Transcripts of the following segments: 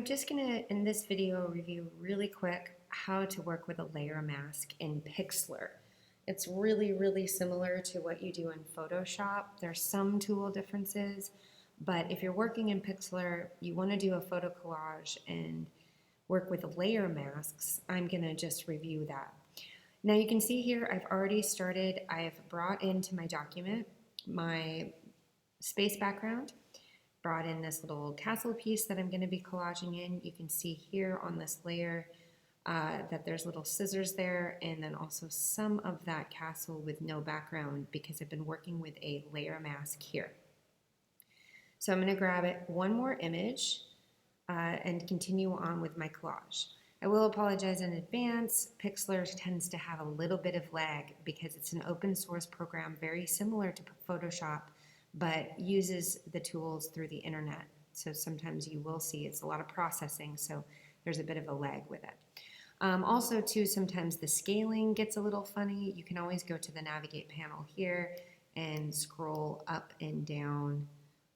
I'm just gonna, in this video, review really quick how to work with a layer mask in PIXLR. It's really similar to what you do in Photoshop. There's some tool differences, but if you're working in PIXLR, you wanna do a photo collage and work with layer masks, I'm gonna just review that. Now you can see here, I've already started, I've brought into my document my space background, brought in this little castle piece that I'm going to be collaging in. You can see here on this layer that there's little scissors there, and then also some of that castle with no background because I've been working with a layer mask here. So I'm going to grab it one more image and continue on with my collage. I will apologize in advance. PIXLR tends to have a little bit of lag because it's an open source program very similar to Photoshop, but uses the tools through the internet. So sometimes you will see it's a lot of processing, so there's a bit of a lag with it. Also too, sometimes the scaling gets a little funny. You can always go to the navigate panel here and scroll up and down.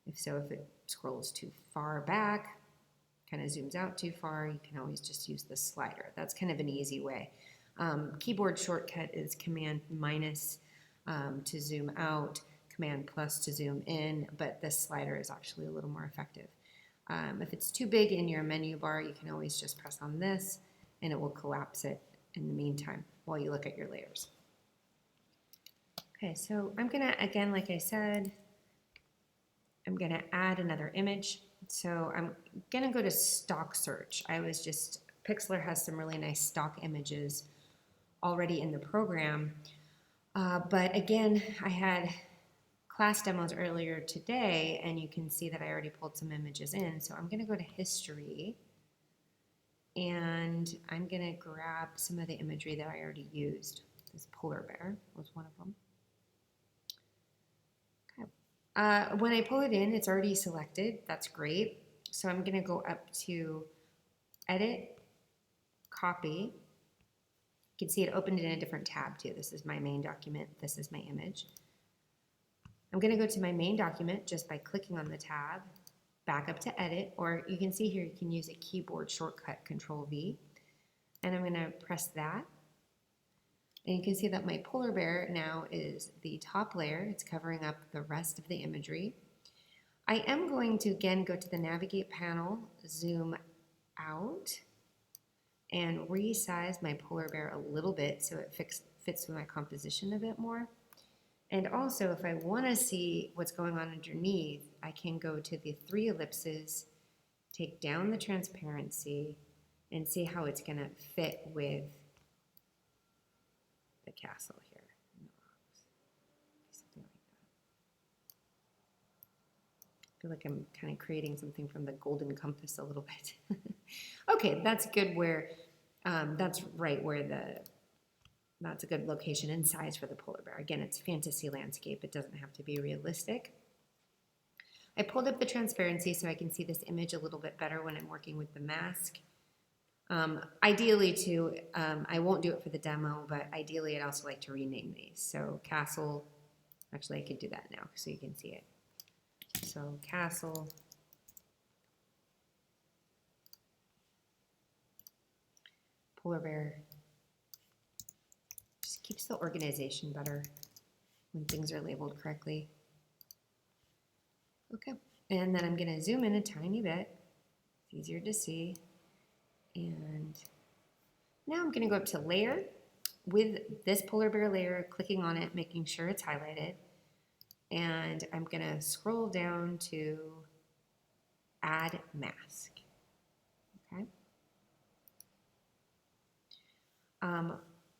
If it scrolls too far back, kind of zooms out too far, you can always just use the slider. That's kind of an easy way. Keyboard shortcut is Command minus to zoom out, Command plus to zoom in, but this slider is actually a little more effective. If it's too big in your menu bar, you can always just press on this and it will collapse it in the meantime while you look at your layers. Okay, so I'm gonna, again, like I said, I'm gonna add another image. So I'm gonna go to stock search. PIXLR has some really nice stock images already in the program. But again, I had class demos earlier today, and you can see that I already pulled some images in. So I'm going to go to history, and I'm going to grab some of the imagery that I already used. This polar bear was one of them. Okay. When I pull it in, it's already selected. That's great. So I'm going to go up to Edit, Copy. You can see it opened in a different tab too. This is my main document. This is my image. I'm going to go to my main document just by clicking on the tab, back up to edit, or you can see here you can use a keyboard shortcut, Control V, and I'm going to press that. And you can see that my polar bear now is the top layer. It's covering up the rest of the imagery. I am going to again go to the navigate panel, zoom out, and resize my polar bear a little bit so it fits with my composition a bit more. And also, if I want to see what's going on underneath, I can go to the 3 ellipses, take down the transparency, and see how it's going to fit with the castle here. Something like that. I feel like I'm kind of creating something from the golden compass a little bit. Okay, that's good where, that's right where that's a good location and size for the polar bear. Again, it's fantasy landscape. It doesn't have to be realistic. I pulled up the transparency so I can see this image a little bit better when I'm working with the mask. Ideally too, I won't do it for the demo, but ideally I'd also like to rename these. So castle, actually I could do that now so you can see it. So castle, polar bear. Just keeps the organization better when things are labeled correctly. Okay, and then I'm going to zoom in a tiny bit. It's easier to see. And now I'm going to go up to layer with this polar bear layer, clicking on it, making sure it's highlighted. And I'm going to scroll down to add mask. Okay.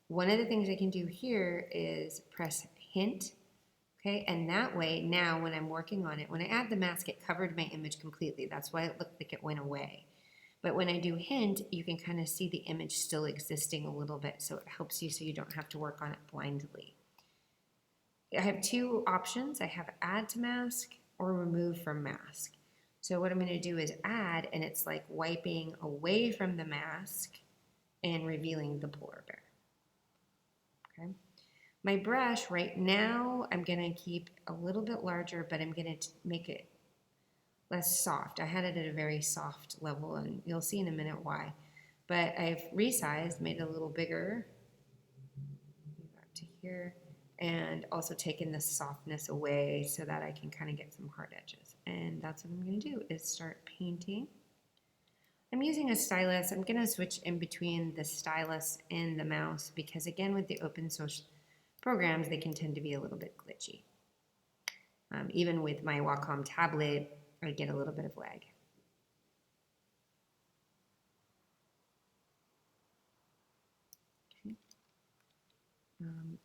One of the things I can do here is press hint, okay, and that way now when I'm working on it, when I add the mask, it covered my image completely. That's why it looked like it went away. But when I do hint, you can kind of see the image still existing a little bit, so it helps you so you don't have to work on it blindly. I have 2 options. I have add to mask or remove from mask. So what I'm going to do is add, and it's like wiping away from the mask and revealing the polar bear. Okay. My brush right now, I'm going to keep a little bit larger, but I'm going to make it less soft. I had it at a very soft level, and you'll see in a minute why. But I've resized, made it a little bigger, back to here, and also taken the softness away so that I can kind of get some hard edges. And that's what I'm going to do, is start painting. I'm using a stylus. I'm going to switch in between the stylus and the mouse because, again, with the open source programs, they can tend to be a little bit glitchy. Even with my Wacom tablet, I get a little bit of lag. Okay.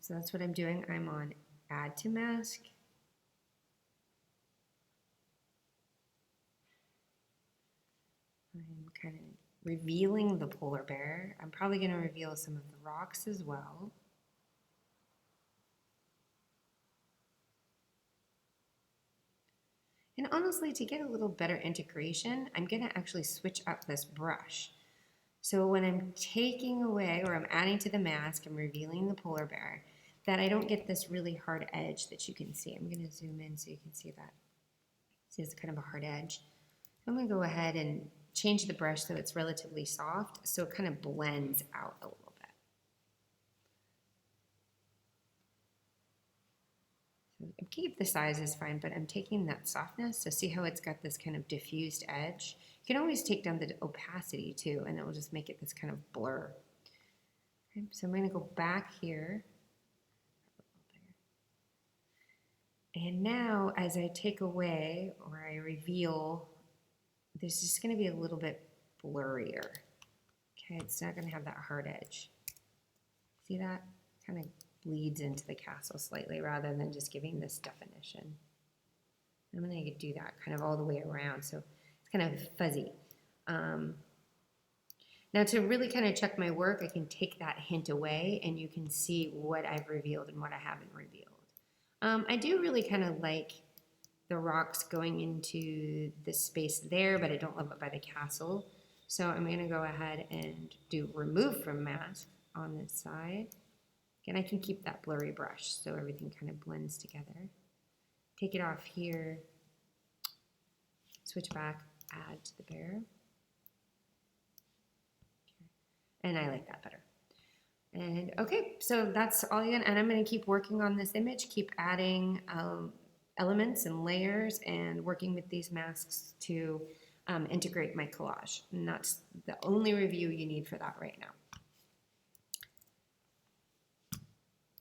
So that's what I'm doing. I'm on Add to Mask. I'm kind of revealing the polar bear. I'm probably going to reveal some of the rocks as well. And honestly, to get a little better integration, I'm going to actually switch up this brush. So when I'm taking away, or I'm adding to the mask, I'm revealing the polar bear, that I don't get this really hard edge that you can see. I'm going to zoom in so you can see that. See, it's kind of a hard edge. I'm going to go ahead and change the brush so it's relatively soft, so it kind of blends out a little bit. So keep the size is fine, but I'm taking that softness, so see how it's got this kind of diffused edge? You can always take down the opacity too, and it will just make it this kind of blur. Okay, so I'm going to go back here. And now as I take away, or I reveal, this is going to be a little bit blurrier. Okay, it's not going to have that hard edge. See that? Kind of bleeds into the castle slightly rather than just giving this definition. I'm going to do that kind of all the way around, so it's kind of fuzzy. Now to really kind of check my work, I can take that hint away and you can see what I've revealed and what I haven't revealed. I do really kind of like the rocks going into the space there, but I don't love it by the castle. So I'm going to go ahead and do remove from mask on this side. Again, I can keep that blurry brush so everything kind of blends together. Take it off here, switch back, add to the bear. Okay. And I like that better. And okay, so that's all again, and I'm going to keep working on this image, keep adding elements and layers and working with these masks to integrate my collage. And that's the only review you need for that right now.